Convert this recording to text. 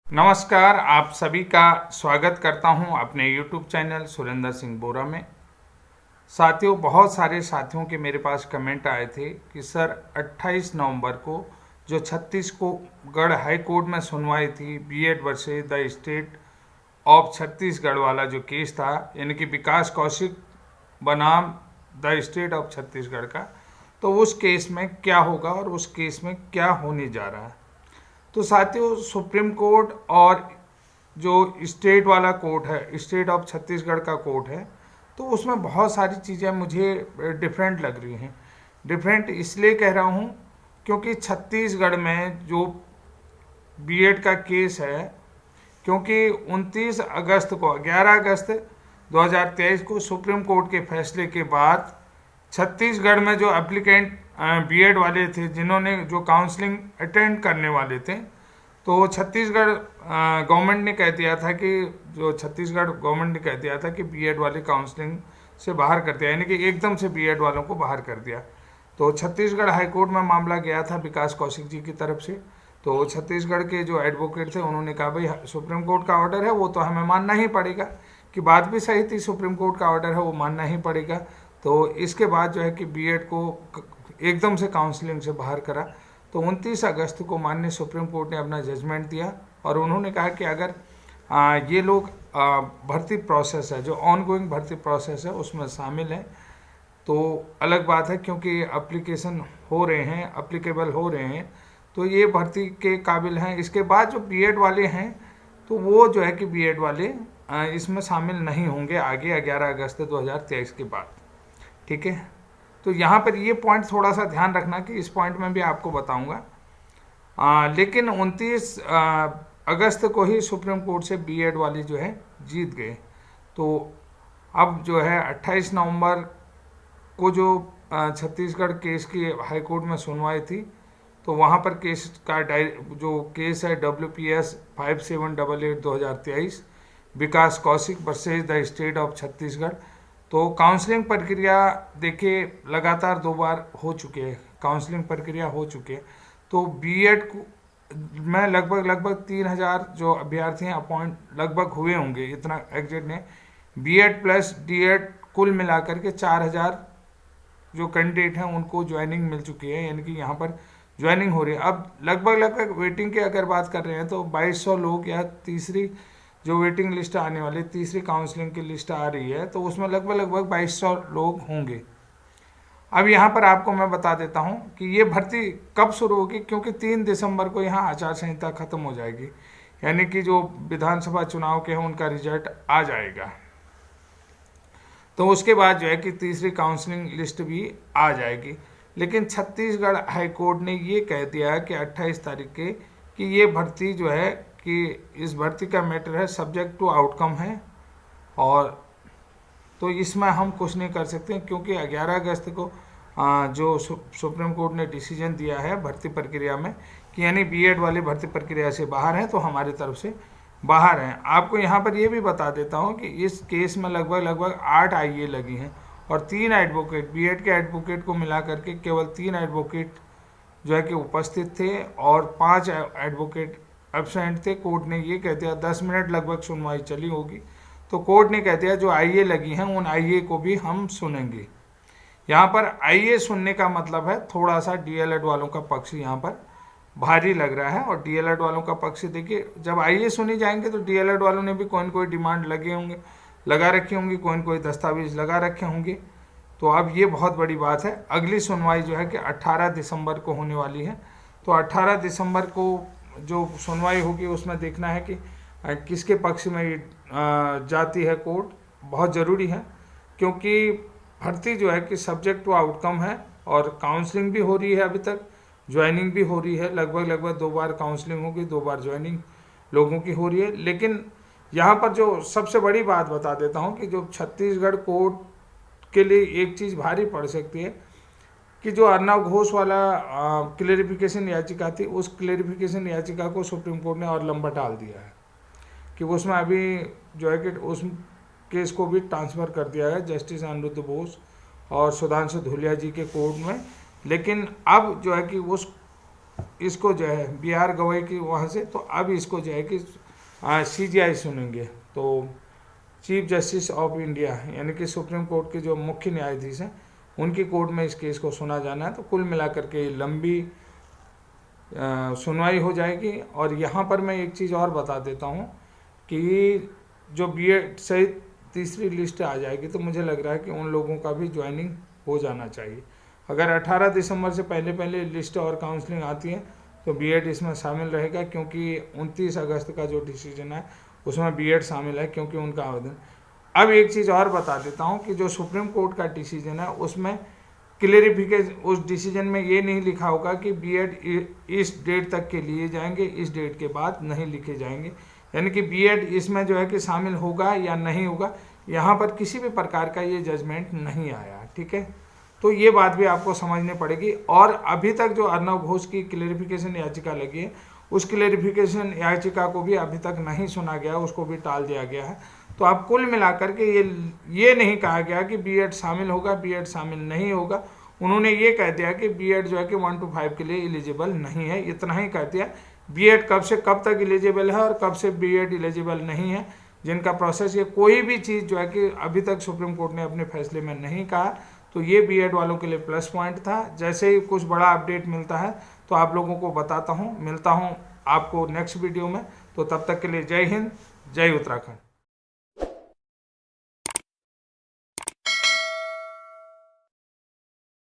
नमस्कार, आप सभी का स्वागत करता हूं अपने YouTube चैनल सुरेंद्र सिंह बोरा में। साथियों, बहुत सारे साथियों के मेरे पास कमेंट आए थे कि सर 28 नवंबर को जो छत्तीसगढ़ हाई कोर्ट में सुनवाई थी BEd versus the state of Chhattisgarh वाला जो केस था, यानी कि विकास कौशिक बनाम द स्टेट ऑफ छत्तीसगढ़ का, तो उस केस में क्या होगा और उस केस में क्या होने जा रहा है। तो साथियों, सुप्रीम कोर्ट और जो स्टेट वाला कोर्ट है, स्टेट ऑफ छत्तीसगढ़ का कोर्ट है, तो उसमें बहुत सारी चीज़ें मुझे डिफरेंट लग रही हैं। डिफरेंट इसलिए कह रहा हूँ क्योंकि छत्तीसगढ़ में जो बीएड का केस है, क्योंकि 11 अगस्त 2023 को सुप्रीम कोर्ट के फैसले के बाद छत्तीसगढ़ में जो एप्लीकेंट बीएड वाले थे, जिन्होंने जो काउंसलिंग अटेंड करने वाले थे, तो छत्तीसगढ़ गवर्नमेंट ने कह दिया था कि बीएड वाले काउंसलिंग से बाहर कर दिया, यानी कि एकदम से बीएड वालों को बाहर कर दिया। तो छत्तीसगढ़ हाईकोर्ट में मामला गया था विकास कौशिक जी की तरफ से। तो छत्तीसगढ़ के जो एडवोकेट थे, उन्होंने कहा भाई सुप्रीम कोर्ट का ऑर्डर है, वो तो हमें मानना ही पड़ेगा। कि बात भी सही थी, सुप्रीम कोर्ट का ऑर्डर है, वो मानना ही पड़ेगा। तो इसके बाद जो है कि बीएड को एकदम से काउंसलिंग से बाहर करा। तो 29 अगस्त को माननीय सुप्रीम कोर्ट ने अपना जजमेंट दिया और उन्होंने कहा कि अगर ये लोग भर्ती प्रोसेस है, जो ऑनगोइंग भर्ती प्रोसेस है, उसमें शामिल है, तो अलग बात है, क्योंकि एप्लीकेशन हो रहे हैं, अप्लीकेबल हो रहे हैं, तो ये भर्ती के काबिल हैं। इसके बाद जो बीएड वाले हैं, तो वो जो है कि बीएड वाले इसमें शामिल नहीं होंगे आगे 11 अगस्त 2023 के बाद। ठीक है, तो यहाँ पर ये पॉइंट थोड़ा सा ध्यान रखना कि इस पॉइंट में भी आपको बताऊंगा। लेकिन 29 अगस्त को ही सुप्रीम कोर्ट से बीएड वाले जो है जीत गए। तो अब जो है 28 नवंबर को जो छत्तीसगढ़ केस की हाई कोर्ट में सुनवाई थी, तो वहाँ पर केस का जो केस है WPS 5788/2023 Vikas Kaushik versus the state of Chhattisgarh, तो काउंसलिंग प्रक्रिया देखिए लगातार 2 बार हो चुके हैं, काउंसलिंग प्रक्रिया हो चुके हैं। तो बीएड में लगभग 3000 जो अभ्यर्थी हैं अपॉइंट लगभग हुए होंगे, इतना एग्जैक्ट नहीं। बीएड प्लस डीएड कुल मिलाकर के 4000 जो कैंडिडेट हैं उनको ज्वाइनिंग मिल चुकी है, यानी कि यहाँ पर ज्वाइनिंग हो रही है। अब लगभग वेटिंग की अगर बात कर रहे हैं तो 2200 लोग, या तीसरी जो वेटिंग लिस्ट आने वाली, तीसरी काउंसलिंग की लिस्ट आ रही है, तो उसमें लगभग 2200 लोग होंगे। अब यहाँ पर आपको मैं बता देता हूँ कि ये भर्ती कब शुरू होगी, क्योंकि 3 दिसंबर को यहाँ आचार संहिता खत्म हो जाएगी, यानी कि जो विधानसभा चुनाव के हैं उनका रिजल्ट आ जाएगा। तो उसके बाद जो है कि तीसरी काउंसलिंग लिस्ट भी आ जाएगी। लेकिन छत्तीसगढ़ हाईकोर्ट ने ये कह दिया कि 28 तारीख के कि ये भर्ती जो है कि इस भर्ती का मैटर है, सब्जेक्ट टू आउटकम है, और तो इसमें हम कुछ नहीं कर सकते, क्योंकि 11 अगस्त को जो सुप्रीम कोर्ट ने डिसीजन दिया है भर्ती प्रक्रिया में कि यानी बीएड वाले भर्ती प्रक्रिया से बाहर हैं, तो हमारी तरफ से बाहर हैं। आपको यहाँ पर ये भी बता देता हूँ कि इस केस में लगभग 8 आईए लगी हैं और 3 एडवोकेट, बीएड के एडवोकेट को मिला करके केवल 3 एडवोकेट जो है कि उपस्थित थे और 5 एडवोकेट एब्सेंट थे। कोर्ट ने ये कह दिया, 10 मिनट लगभग सुनवाई चली होगी, तो कोर्ट ने कह दिया जो आईए लगी हैं उन आईए को भी हम सुनेंगे। यहाँ पर आईए सुनने का मतलब है थोड़ा सा डीएलएड वालों का पक्ष यहाँ पर भारी लग रहा है, और डीएलएड वालों का पक्ष देखिए, जब आईए सुनी जाएंगे तो डीएलएड वालों ने भी कोई न कोई डिमांड लगा रखी होंगी, कोई न कोई दस्तावेज लगा रखे होंगे। तो अब ये बहुत बड़ी बात है। अगली सुनवाई जो है कि 18 दिसंबर को होने वाली है। तो 18 दिसंबर को जो सुनवाई होगी उसमें देखना है कि किसके पक्ष में जाती है कोर्ट। बहुत ज़रूरी है, क्योंकि भर्ती जो है कि सब्जेक्ट टू आउटकम है और काउंसलिंग भी हो रही है, अभी तक ज्वाइनिंग भी हो रही है। लगभग 2 बार काउंसलिंग होगी, 2 बार ज्वाइनिंग लोगों की हो रही है। लेकिन यहाँ पर जो सबसे बड़ी बात बता देता हूँ कि जो छत्तीसगढ़ कोर्ट के लिए एक चीज़ भारी पड़ सकती है कि जो अर्नब घोष वाला क्लेरिफिकेशन याचिका थी, उस क्लेरिफिकेशन याचिका को सुप्रीम कोर्ट ने और लंबा टाल दिया है कि उसमें अभी जो है कि उस केस को भी ट्रांसफ़र कर दिया है जस्टिस अनिरुद्ध बोस और सुधांशु धूलिया जी के कोर्ट में। लेकिन अब जो है कि उस इसको जो है बिहार गवाई की वहाँ से, तो अब इसको जो है कि CJI सुनेंगे। तो चीफ जस्टिस ऑफ इंडिया यानी कि सुप्रीम कोर्ट के जो मुख्य न्यायाधीश हैं उनकी कोर्ट में इस केस को सुना जाना है। तो कुल मिलाकर के लंबी सुनवाई हो जाएगी। और यहाँ पर मैं एक चीज़ और बता देता हूँ कि जो बीएड सहित तीसरी लिस्ट आ जाएगी तो मुझे लग रहा है कि उन लोगों का भी ज्वाइनिंग हो जाना चाहिए। अगर 18 दिसंबर से पहले पहले लिस्ट और काउंसलिंग आती है तो बीएड इसमें शामिल रहेगा, क्योंकि 29 अगस्त का जो डिसीजन है उसमें बीएड शामिल है, क्योंकि उनका आवेदन। अब एक चीज़ और बता देता हूँ कि जो सुप्रीम कोर्ट का डिसीजन है उसमें क्लेरिफिकेशन, उस डिसीजन में ये नहीं लिखा होगा कि बीएड इस डेट तक के लिए जाएंगे, इस डेट के बाद नहीं लिखे जाएंगे। यानी कि बीएड इसमें जो है कि शामिल होगा या नहीं होगा, यहाँ पर किसी भी प्रकार का ये जजमेंट नहीं आया। ठीक है, तो ये बात भी आपको समझनी पड़ेगी। और अभी तक जो अर्नब घोष की क्लेरिफिकेशन याचिका लगी है उस क्लेरिफिकेशन याचिका को भी अभी तक नहीं सुना गया, उसको भी टाल दिया गया है। तो अब कुल मिलाकर के ये नहीं कहा गया कि बीएड शामिल होगा, बीएड शामिल नहीं होगा। उन्होंने ये कह दिया कि बीएड जो है कि 1 to 5 के लिए एलिजिबल नहीं है, इतना ही कह दिया। बीएड कब से कब तक एलिजिबल है और कब से बीएड एलिजिबल नहीं है, जिनका प्रोसेस, ये कोई भी चीज़ जो है कि अभी तक सुप्रीम कोर्ट ने अपने फैसले में नहीं कहा। तो ये बीएड वालों के लिए प्लस पॉइंट था। जैसे ही कुछ बड़ा अपडेट मिलता है तो आप लोगों को बताता हूँ। मिलता हूँ आपको नेक्स्ट वीडियो में। तो तब तक के लिए जय हिंद, जय उत्तराखंड।